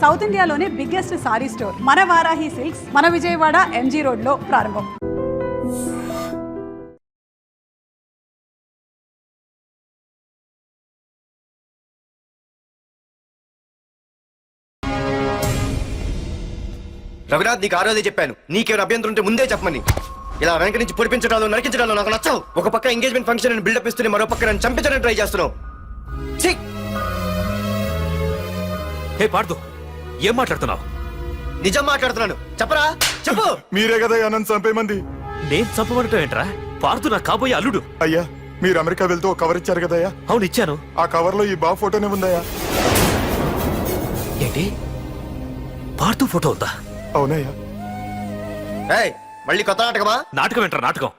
South ఇండియాలోనే biggest sorry store మన Varahi silks మన విజయవాడ ఎంజీ రోడ్ లో ప్రారంభం. రఘునాథ్, నీకు ఆ రోజే చెప్పాను, నీకేమైనా అభ్యంతరం ఉంటే ముందే చెప్పమని. ఇలా వెనక నుంచి పొడిపించడాలు నరికించడాలు నాకు నచ్చవు. ఒక పక్క ఎంగేజ్మెంట్ ఫంక్షన్ అని బిల్డప్ ఇస్తూనే మరో పక్క నన్ను చంపించడానికి ట్రై చేస్తున్నావు. హే పార్దు, ఏం మాట్లాడుతున్నావు? నిజం మాట్లాడుతున్నాను, చెప్పరా చెప్పు. మీరే కదా నన్ను చంపేమంది. నేను చంపబడటం ఏంట్రా? పార్దు నా కాబోయే అల్లుడు. అయ్యా, మీరు అమెరికా వెళ్తూ ఒక కవర్ ఇచ్చారు కదయ్యా. అవును ఇచ్చాను. ఆ కవర్ లో ఈ బాబు ఫోటోనే ఉందయ్యా. ఏంటి, పార్దు ఫోటో ఉందా? అవునయ్యా. ఏయ్, మళ్ళీ కొత్త నాటకమా? నాటకం ఏంట్రా నాటకం?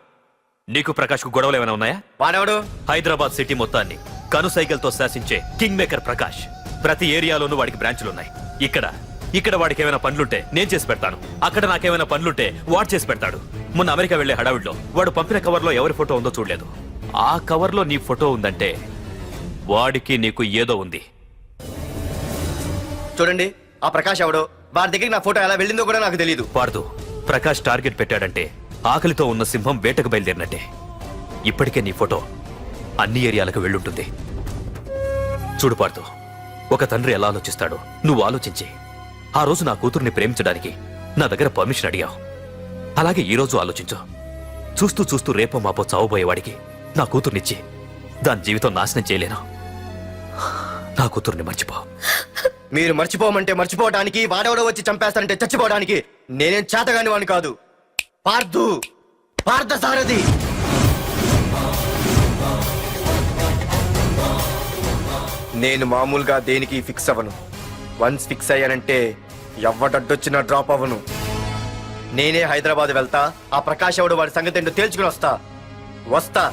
నీకు ప్రకాష్ కు గొడవలు ఏమైనా ఉన్నాయా? వాడెవడు? హైదరాబాద్ సిటీ మొత్తాన్ని కను సైకిల్తో శాసించే కింగ్ మేకర్ ప్రకాష్. ప్రతి ఏరియాలోనూ వాడికి బ్రాంచులున్నాయి. ఇక్కడ వాడికి ఏమైనా పనులుంటే నేను చేసి పెడతాను, అక్కడ నాకేమైనా పనులుంటే వాడు చేసి పెడతాడు. మొన్న అమెరికా వెళ్లే హడావిడిలో వాడు పంపిన కవర్ లో ఎవరి ఫోటో ఉందో చూడలేదు. ఆ కవర్ లో నీ ఫోటో ఉందంటే వాడికి నీకు ఏదో ఉంది. చూడండి, ఆ ప్రకాష్ ఎవడో, వాడి దగ్గరికి నా ఫోటో ఎలా వెళ్ళిందో కూడా నాకు తెలియదు. పార్దు, ప్రకాష్ టార్గెట్ పెట్టాడంటే ఆకలితో ఉన్న సింహం వేటకు బయలుదేరినట్టే. ఇప్పటికే నీ ఫోటో అన్ని ఏరియాలకు వెళ్ళుంటుంది. చూడు పార్దు, ఒక తండ్రి ఎలా ఆలోచిస్తాడో నువ్వు ఆలోచించి ఆ రోజు నా కూతుర్ని ప్రేమించడానికి నా దగ్గర పర్మిషన్ అడిగావు. అలాగే ఈ రోజు ఆలోచించు. చూస్తూ చూస్తూ రేపో మాపో చావబోయేవాడికి నా కూతుర్నిచ్చి దాని జీవితం నాశనం చేయలేను. నా కూతుర్ని మర్చిపో. మీరు మర్చిపోమంటే మర్చిపోవడానికి, వాడెవడో వచ్చి చంపేస్తానంటే చచ్చిపోవడానికి నేనేం చేతగాని వాడిని కాదు. పార్థ సారథి. నేను మామూలుగా దేనికి ఫిక్స్ అవ్వను. వన్స్ ఫిక్స్ అయ్యానంటే ఎవ్వడడ్డొచ్చినా డ్రాప్ అవ్వను. నేనే హైదరాబాద్ వెళ్తా, ఆ ప్రకాష్ ఎవడు వాడి సంగతి ఏంటో తేల్చుకుని వస్తా.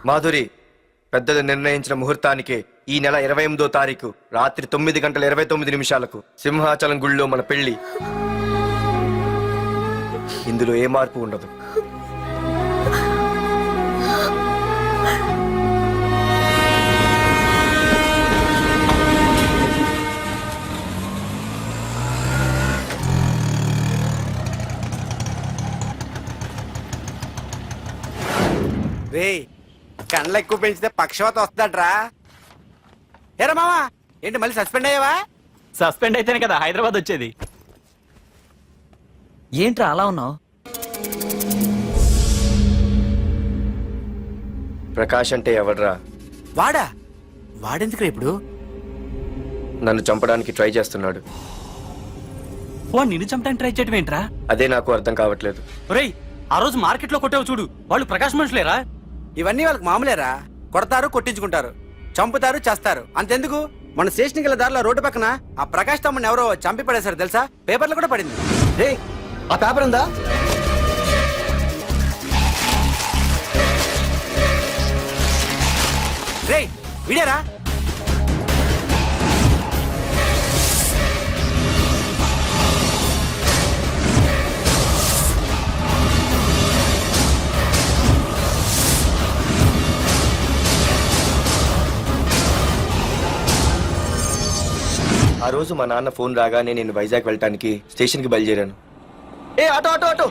మాధురి, పెద్దలు నిర్ణయించిన ముహూర్తానికి ఈ నెల 28వ తారీఖు రాత్రి 9:29 సింహాచలం గుళ్ళో మన పెళ్లి. ఇందులో ఏ మార్పు ఉండదు. రే, కండ్లు ఎక్కువ పెంచితే పక్షవాత వస్తాడ్రా. ఏరా మావా, ఏంటి మళ్ళీ సస్పెండ్ అయ్యావా? సస్పెండ్ అయితేనే కదా హైదరాబాద్ వచ్చేది. ఏంట్రా అలా ఉన్నావు? ప్రకాష్ అంటే ఎవడ్రా? వాడెందుకురా ఇప్పుడు? నన్ను చంపడానికి ట్రై చేస్తున్నాడు. వాడు నిన్ను చంపడానికి ట్రై చేయడం ఏంట్రా? అదే నాకు అర్థం కావట్లేదు. ఒరేయ్, ఆ రోజు మార్కెట్ లో కొట్టావు చూడు, వాళ్ళు ప్రకాష్ మనుషులేరా? ఇవన్నీ వాళ్ళకి మామూలేరా. కొడతారు, కొట్టించుకుంటారు, చంపుతారు, చేస్తారు. అంతెందుకు, మన స్టేషన్కి వెళ్ళే దారిలో రోడ్డు పక్కన ఆ ప్రకాష్ తమ్ముని ఎవరో చంపి పడేశారు తెలుసా? పేపర్లు కూడా పడింది. రే, ఆ పేపర్ ఉందా? రే, విడారా? ఆ రోజు మా నాన్న ఫోన్ రాగానే నేను వైజాగ్ వెళ్ళటానికి స్టేషన్కి బయలుదేరాను. ఏ ఆటో ఆటో ఆటో!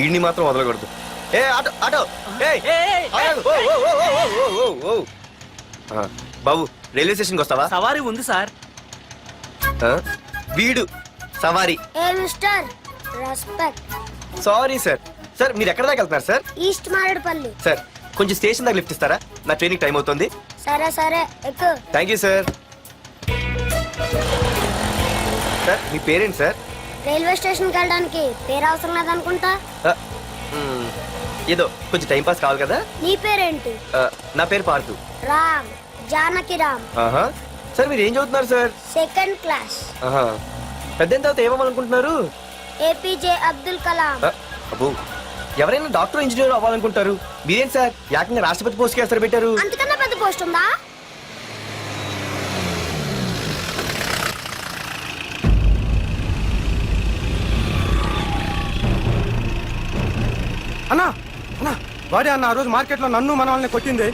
ఈడిని మాత్రం వదలకూడదు. ఏ ఆటో ఆటో! బాబు, రైల్వే స్టేషన్కి వస్తావా? సవారీ ఉంది సార్. వీడు సవారీ. Sorry sir. సార్, మీరు ఎక్కడ దాకా వెళ్తున్నారు సార్? ఈస్ట్ మారేడుపల్లి. సార్, కొంచెం స్టేషన్ దాకా లిఫ్ట్ ఇస్తారా? నా ట్రైనింగ్ టైం అవుతుంది. సరే ఎక్కు. Thank you sir. సార్, మీ పేరేంటి సార్? రైల్వే స్టేషన్కి వెళ్ళడానికి పేరు అవసరం లేదనుకుంటా. ఏదో కొంచెం టైం పాస్ కావాలి కదా. నీ పేరేంటి? నా పేరు పార్థు. రామ్, జానకి రామ్. సార్, మీరు ఏం చదువుతున్నారు సార్? Second class. పెద్ద తర్వాత ఏమవ్వాలనుకుంటున్నారు? ఏపీజే అబ్దుల్ కలాం. అబ్బో, ఎవరైనా డాక్టర్ ఇంజనీర్ అవ్వాలనుకుంటారు. మీరేంటి సార్ ఏకంగా రాష్ట్రపతి పోస్ట్ కి ఎసరు పెట్టారు? అంతకన్నా పెద్ద పోస్ట్ ఉందా? అన్నా వాడే అన్న ఆ రోజు మార్కెట్లో నన్ను మన వాళ్ళని కొట్టింది.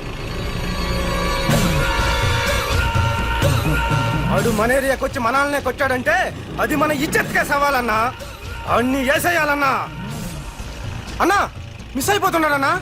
వాడు మన ఏరియాకి వచ్చి మన వాళ్ళనే కొట్టాడంటే అది మన ఇజ్జత్కే సవాలన్నా. అన్ని వేసేయాలన్నా. అన్నా మిస్ అయిపోతున్నాడన్నా.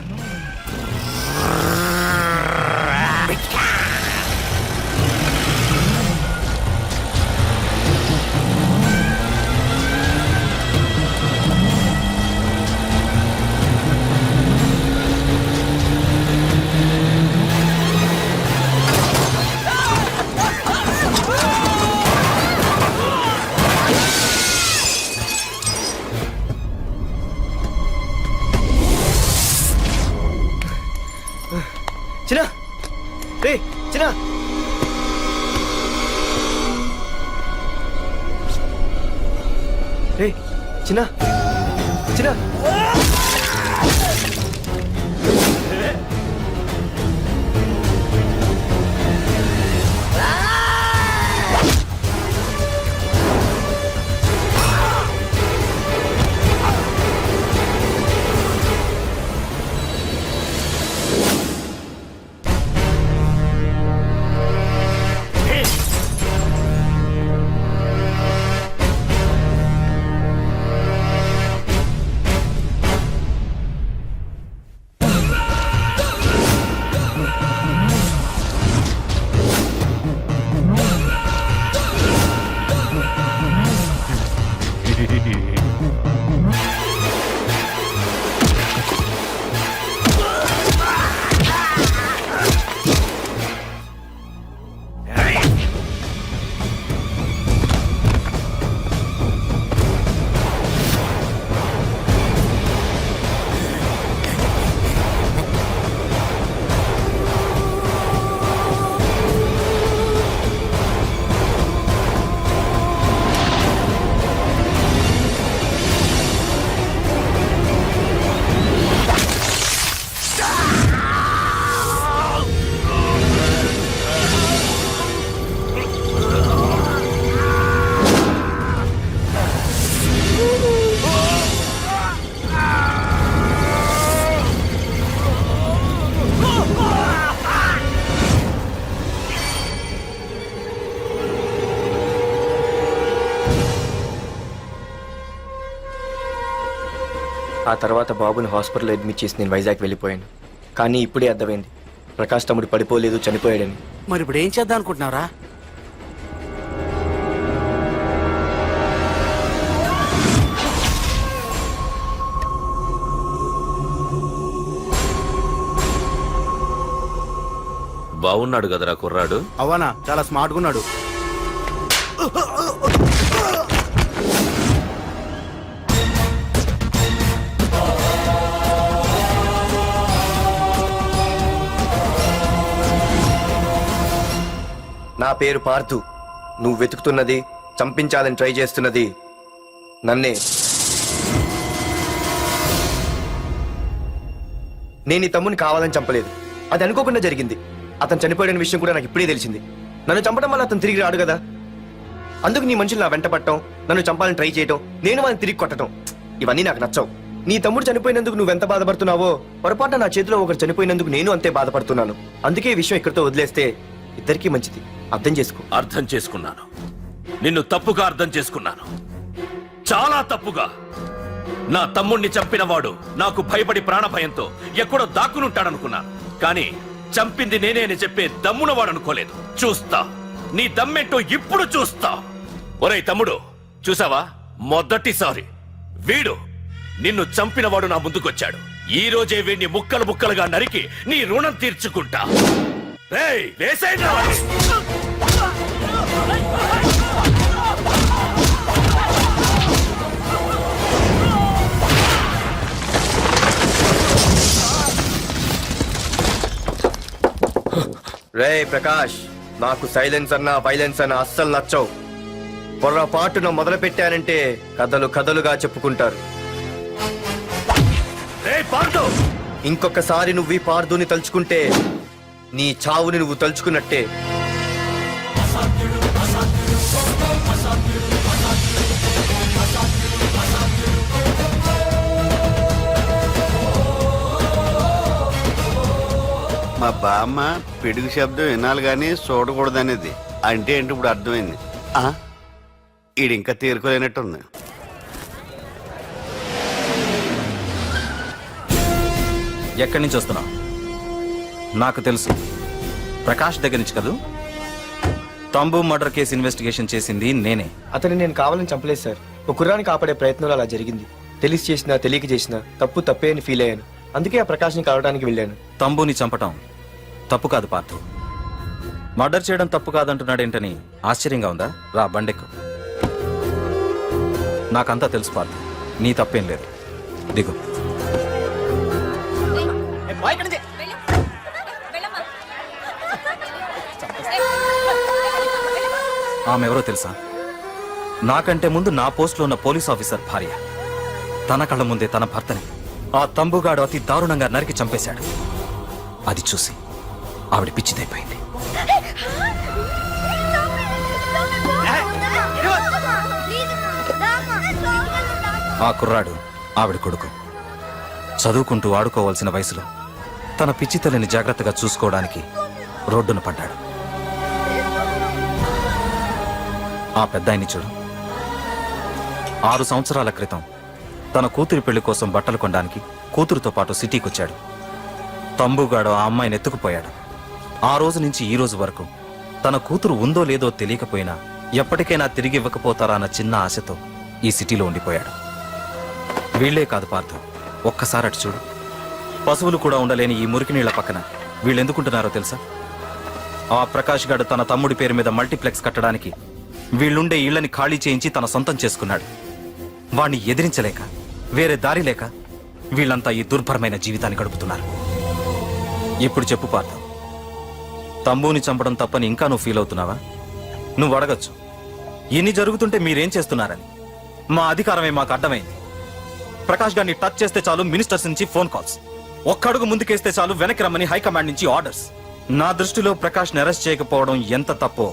చిన్న రే చిన్న రే చిన్న చిన్న ఆ తర్వాత బాబుని హాస్పిటల్లో అడ్మిట్ చేసి నేను వైజాగ్ వెళ్ళిపోయాను. కానీ ఇప్పుడే అర్థమైంది ప్రకాష్ తమ్ముడు పడిపోలేదు, చనిపోయాడని. మరి ఇప్పుడు ఏం చేద్దాం అనుకుంటున్నారా? బాగున్నాడు కదరా కుర్రాడు. అవనా చాలా స్మార్ట్గా ఉన్నాడు. నా పేరు పార్థు. నువ్వు వెతుకుతున్నది, చంపించాలని ట్రై చేస్తున్నది నన్నే. నేను ఈ తమ్ముని కావాలని చంపలేదు, అది అనుకోకుండా జరిగింది. అతను చనిపోయిన విషయం కూడా నాకు ఇప్పుడే తెలిసింది. నన్ను చంపడం వల్ల అతను తిరిగి రాడు కదా. అందుకు నీ మనుషులు నా వెంట పట్టడం, నన్ను చంపాలని ట్రై చేయడం, నేను వాళ్ళని తిరిగి కొట్టడం, ఇవన్నీ నాకు నచ్చవు. నీ తమ్ముడు చనిపోయినందుకు నువ్వెంత బాధపడుతున్నావో పొరపాటున నా చేతిలో ఒకరు చనిపోయినందుకు నేను అంతే బాధపడుతున్నాను. అందుకే ఈ విషయం ఇక్కడితో వదిలేస్తే ఇద్దరికీ మంచిది. అర్థం చేసుకో. అర్థం చేసుకున్నాను. నిన్ను తప్పుగా అర్థం చేసుకున్నాను, చాలా తప్పుగా. నా తమ్ముణ్ణి చంపినవాడు నాకు భయపడి ప్రాణభయంతో ఎక్కడో దాక్కునుంటాడనుకున్నాను. కానీ చంపింది నేనే అని చెప్పే దమ్మునవాడు అనుకోలేదు. చూస్తా నీ దమ్మేంటో ఇప్పుడు చూస్తా. ఒరేయ్ తమ్ముడు, చూసావా, మొదటిసారి వీడు నిన్ను చంపినవాడు నా ముందుకొచ్చాడు. ఈ రోజే వీడిని ముక్కలు ముక్కలుగా నరికి నీ రుణం తీర్చుకుంటా. రేయ్, వేసేయండి వాడిని. రే ప్రకాష్, నాకు సైలెన్స్ అన్నా వైలెన్స్ అన్నా అస్సలు నచ్చవు. పొర్రపాటున మొదలు పెట్టానంటే కథలు కథలుగా చెప్పుకుంటారు. ఇంకొకసారి నువ్వు ఈ పార్దుని తలుచుకుంటే నీ చావుని నువ్వు తలుచుకున్నట్టే. మా బామ్మ పిడుగు శబ్దం వినాలి కానీ చూడకూడదనేది. అంటే ఏంటి ఇప్పుడు అర్థమైంది. ఈడు ఇంకా తీరుకోలేనట్టుంది. ఎక్కడి నుంచి వస్తున్నావు? నాకు తెలుసు, ప్రకాష్ దగ్గర నుంచి కదూ. తంబు మర్డర్ కేసు ఇన్వెస్టిగేషన్ చేసింది నేనే. అతన్ని నేను కావాలని చంపలేదు సార్. ఒక కుర్రాన్ని కాపాడే ప్రయత్నంలో అలా జరిగింది. తెలిసి చేసినా తెలియక చేసినా తప్పే అని ఫీల్ అయ్యాను. అందుకే ఆ ప్రకాష్ని కలవడానికి వెళ్ళాను. తంబుని చంపటం తప్పు కాదు పార్థు. మర్డర్ చేయడం తప్పు కాదంటున్నాడేంటని ఆశ్చర్యంగా ఉందా? రా బండెక్కు. నాకంతా తెలుసు పార్థు, నీ తప్పేం లేదు. దిగు. ఆమె ఎవరో తెలుసా? నాకంటే ముందు నా పోస్టులో ఉన్న పోలీస్ ఆఫీసర్ భార్య. తన కళ్ళ ముందే తన భర్తని ఆ తంబుగాడు అతి దారుణంగా నరికి చంపేశాడు. అది చూసి ఆవిడ పిచ్చిదైపోయింది. ఆ కుర్రాడు ఆవిడ కొడుకు. చదువుకుంటూ ఆడుకోవాల్సిన వయసులో తన పిచ్చి తల్లిని జాగ్రత్తగా చూసుకోవడానికి రోడ్డున పడ్డాడు. ఆ పెద్దాయన్ని చూడు. 6 సంవత్సరాల క్రితం తన కూతురి పెళ్లి కోసం బట్టలు కొనడానికి కూతురుతో పాటు సిటీకి వచ్చాడు. తంబుగాడు ఆ అమ్మాయిని ఎత్తుకుపోయాడు. ఆ రోజు నుంచి ఈ రోజు వరకు తన కూతురు ఉందో లేదో తెలియకపోయినా ఎప్పటికైనా తిరిగి ఇవ్వకపోతారా అన్న చిన్న ఆశతో ఈ సిటీలో ఉండిపోయాడు. వీళ్లే కాదు పార్థు, ఒక్కసారి అటు చూడు. పశువులు కూడా ఉండలేని ఈ మురికి నీళ్ల పక్కన వీళ్ళెందుకుంటున్నారో తెలుసా? ఆ ప్రకాష్ గాడు తన తమ్ముడి పేరు మీద మల్టీప్లెక్స్ కట్టడానికి వీళ్ళుండే ఇళ్లని ఖాళీ చేయించి తన సొంతం చేసుకున్నాడు. వాణ్ణి ఎదిరించలేక, వేరే దారి లేక వీళ్ళంతా ఈ దుర్భరమైన జీవితాన్ని గడుపుతున్నారు. ఇప్పుడు చెప్పు పార్థ, తంబుని చంపడం తప్పని ఇంకా నువ్వు ఫీల్ అవుతున్నావా? నువ్వు అడగచ్చు, ఇన్ని జరుగుతుంటే మీరేం చేస్తున్నారని. మా అధికారమే మాకు అడ్డమైంది. ప్రకాష్ గారిని టచ్ చేస్తే చాలు మినిస్టర్స్ నుంచి ఫోన్ కాల్స్, ఒక్కడుగు ముందుకేస్తే చాలు వెనక్కి రమ్మని హైకమాండ్ నుంచి ఆర్డర్స్. నా దృష్టిలో ప్రకాష్ని అరెస్ట్ చేయకపోవడం ఎంత తప్పో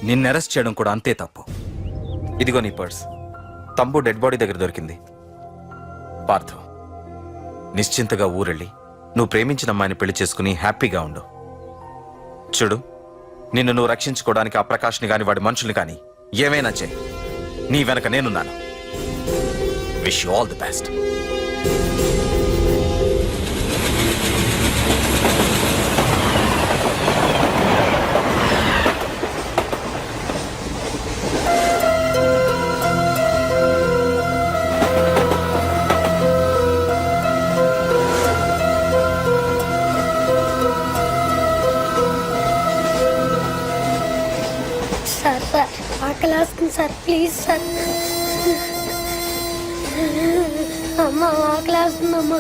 నిన్ను అరెస్ట్ చేయడం కూడా అంతే తప్పు. ఇదిగో నీ పర్స్. తంబు డెడ్ బాడీ దగ్గర దొరికింది. పార్థు, నిశ్చింతగా ఊరెళ్ళి నువ్వు ప్రేమించిన అమ్మాయిని పెళ్లి చేసుకుని హ్యాపీగా ఉండు. చూడు, నిన్ను నువ్వు రక్షించుకోవడానికి ఆ ప్రకాష్ని గాని వాడి మనుషుల్ని గాని ఏమైనా చేయి. నీ వెనక నేనున్నాను. Wish you all the best. Sir ఆకలేస్తుంది సార్, ప్లీజ్ సార్. అమ్మ ఆకలేస్తుంది అమ్మ.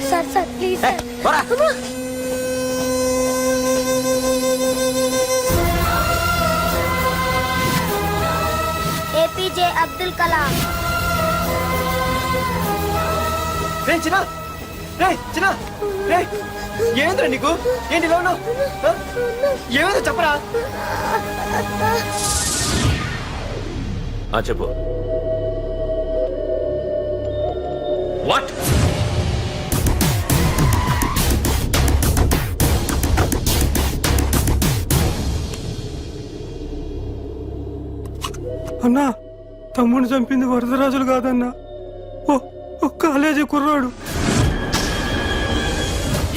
Sir please sir. APJ Abdul Kalam. ఏంద్రా నీకు? ఏంటి లోను? ఏమైందో చెప్పరా? చెప్పు. వాట్? అన్నా, తమ్ముడిని చంపింది వరదరాజులు కాదన్నా, ఓ కాలేజీ కుర్రాడు.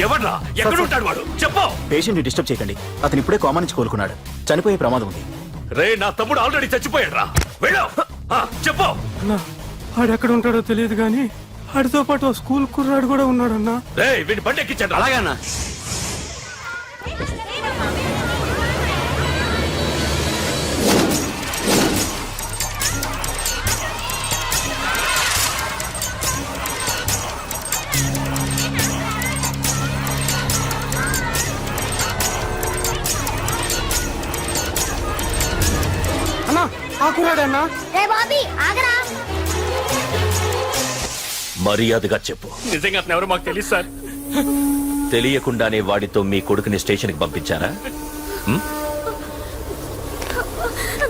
ఎవడ్రా? ఎక్కడుంటాడు వాడు? చెప్పు. పేషెంట్ ని డిస్టర్బ్ చేయకండి. అతను ఇప్పుడే కోమా నుంచి కోలుకున్నాడు. చనిపోయే ప్రమాదం ఉంది. రే, నా తమ్ముడు ఆల్రెడీ చచ్చిపోయాడు రా. వెళ్ళు. చెప్పు. అన్నా, ఆడెక్కడ ఉంటాడో తెలియదు కానీ ఆడితో పాటు ఓ స్కూల్ కుర్రాడు కూడా ఉన్నాడన్నా. రే, వీడిని బండి ఎక్కించండి. అలాగే అన్నా. అన్నా, ఆ కుర్రాడన్నా. రే బాబీ ఆగరా. మర్యాదగా చెప్పు. నిజంగా అతను ఎవరో మాకు తెలియదు సార్. తెలియకుండానే వాడితో మీ కొడుకుని స్టేషన్కి పంపించారా?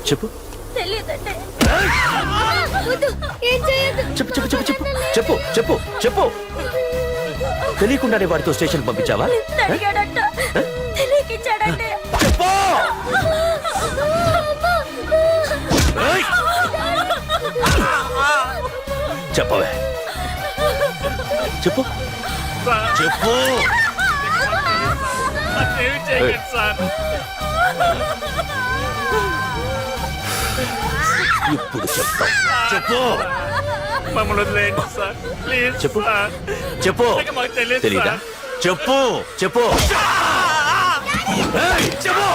చెప్పు. ఏం చేయొద్దు. చెప్పు చెప్పు చెప్పు చెప్పు చెప్పు చెప్పు చెప్పు. తెలియకుండానే వాడితో స్టేషన్ పంపించావా? అడిగాడంట, తెలియకిచ్చాడంటే. చెప్పు! ఏయ్! చెప్పవే, చెప్పు చెప్పు. ఏయ్. ఇప్పుడు చెప్తా. చెప్పు చెప్పు చెప్పు. తెలీదా? చెప్పు చెప్పు. ఏయ్, చెప్పు.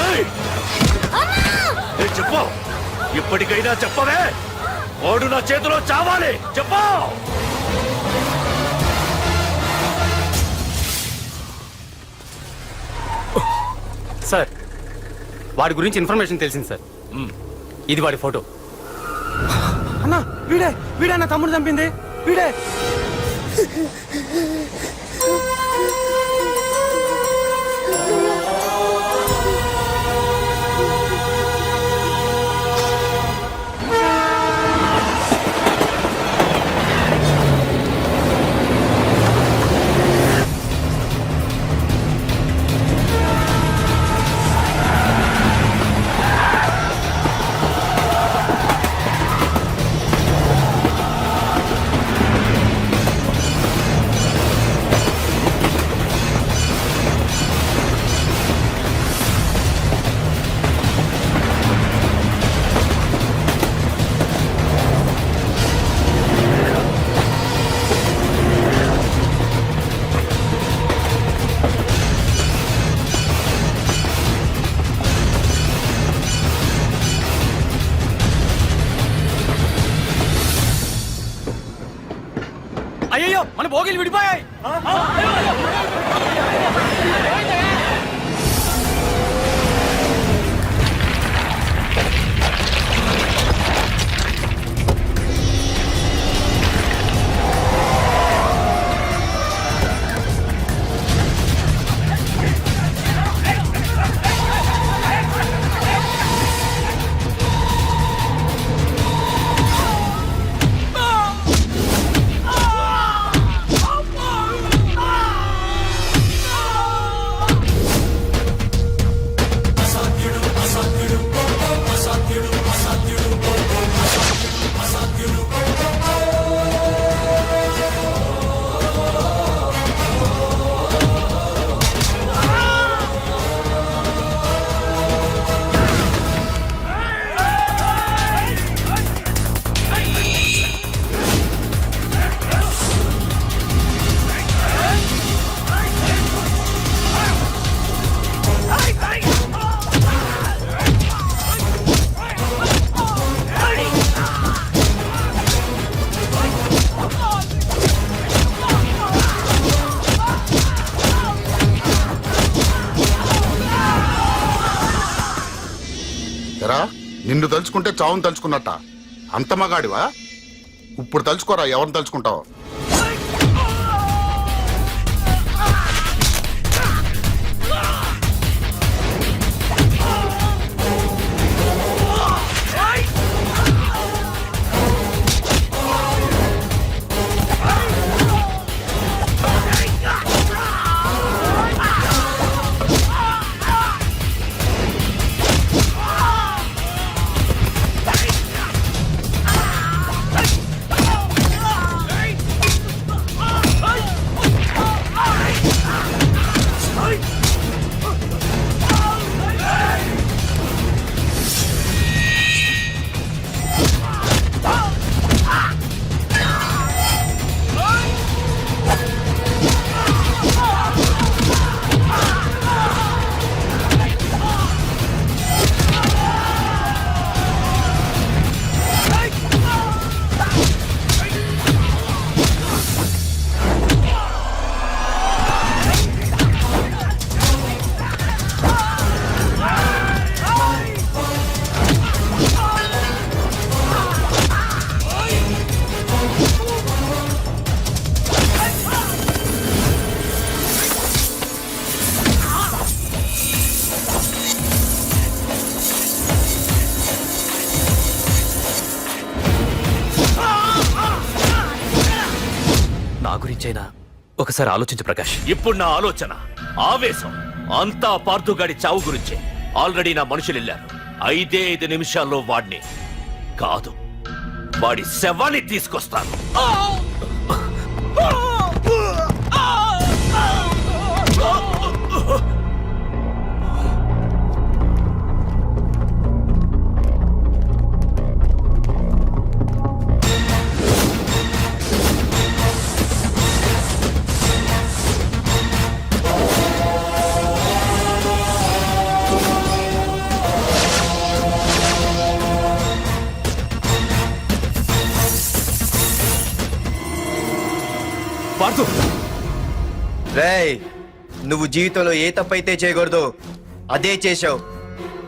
ఏయ్, చెప్పు. ఇప్పటికైనా చెప్పవే. ఓడు నా చేతిలో చావాలి. చెప్పు. సార్, వాడి గురించి ఇన్ఫర్మేషన్ తెలిసింది సార్. ఇది వాడి ఫోటో. అన్నా, వీడే నా తమ్ముడు చంపింది, వీడే. అయ్యో, మన భోగిలు విడిపోయాయి. నిన్ను తలుచుకుంటే చావును తలుచుకున్నట్ట. అంత మగాడివా? ఇప్పుడు తలుచుకోరా, ఎవరిని తలుచుకుంటావు? నా గురించైనా ఒకసారి ఆలోచించు ప్రకాష్. ఇప్పుడు నా ఆలోచన, ఆవేశం అంతా పార్థుగాడి చావు గురించే. ఆల్రెడీ నా మనుషులు వెళ్ళారు. 5 నిమిషాల్లో వాడిని కాదు, వాడి శవాన్ని తీసుకొస్తాను. పార్థు, రేయ్, నువ్వు జీవితంలో ఏ తప్పైతే చేయకూడదు అదే చేశావు.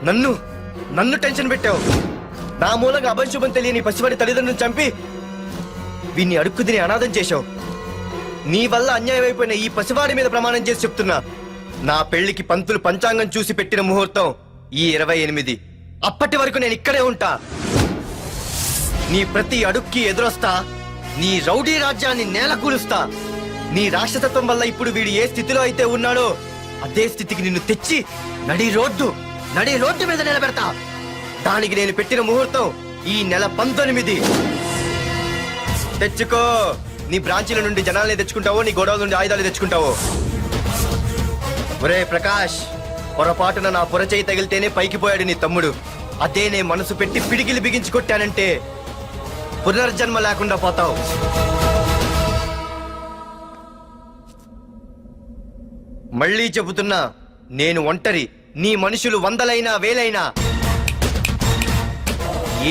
నన్ను టెన్షన్ పెట్టావు. నా మూలంగా అభంశుభం తెలియని పసివాడి తల్లిదండ్రులను చంపి వీన్ని అడుక్కు తిని అనాథం చేశావు. నీ వల్ల అన్యాయం అయిపోయిన ఈ పసివాడి మీద ప్రమాణం చేసి చెప్తున్నా, నా పెళ్లికి పంతులు పంచాంగం చూసి పెట్టిన ముహూర్తం ఈ 28. అప్పటి వరకు నేను ఇక్కడే ఉంటా. నీ ప్రతి అడుక్కి ఎదురొస్తా. నీ రౌడీ రాజ్యాన్ని నేలకూలుస్తా. నీ రాక్షసత్వం వల్ల ఇప్పుడు వీడు ఏ స్థితిలో అయితే ఉన్నాడో అదే స్థితికి నిన్ను తెచ్చి నడి రోడ్డు మీద నిలబెడతా. దానికి నేను పెట్టిన ముహూర్తం ఈ నెల 19. తెచ్చుకో. నీ బ్రాంచీల నుండి జనాల్ని తెచ్చుకుంటావో, నీ గొడవల నుండి ఆయుధాలు తెచ్చుకుంటావో. ఒరే ప్రకాష్, పొరపాటున నా పొరచేయి తగిలితేనే పైకి పోయాడు నీ తమ్ముడు. అదే నే మనసు పెట్టి పిడికిలి బిగించి కొట్టానంటే పునర్జన్మ లేకుండా పోతావు. మళ్ళీ చెబుతున్నా, నేను ఒంటరి. నీ మనుషులు 100లైనా 1000లైనా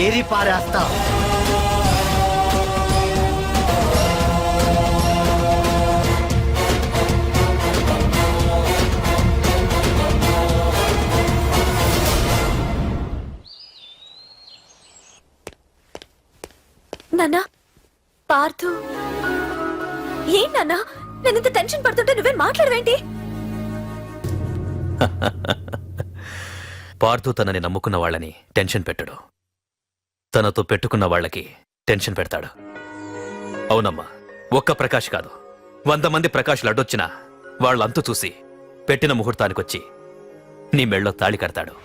ఏరి పారేస్తా. నాన్నా, పార్థు, ఏం నాన్నా? నేను ఇంత టెన్షన్ పడుతుంటే నువ్వేం మాట్లాడవేంటి? పార్థు తనని నమ్ముకున్న వాళ్ళని టెన్షన్ పెట్టడు, తనతో పెట్టుకున్న వాళ్ళకి టెన్షన్ పెడతాడు. అవునమ్మా, ఒక్క ప్రకాష్ కాదు, 100 మంది ప్రకాష్లు అడ్డొచ్చినా వాళ్ళంతూ చూసి పెట్టిన ముహూర్తానికొచ్చి నీ మెళ్ళో తాళి కడతాడు.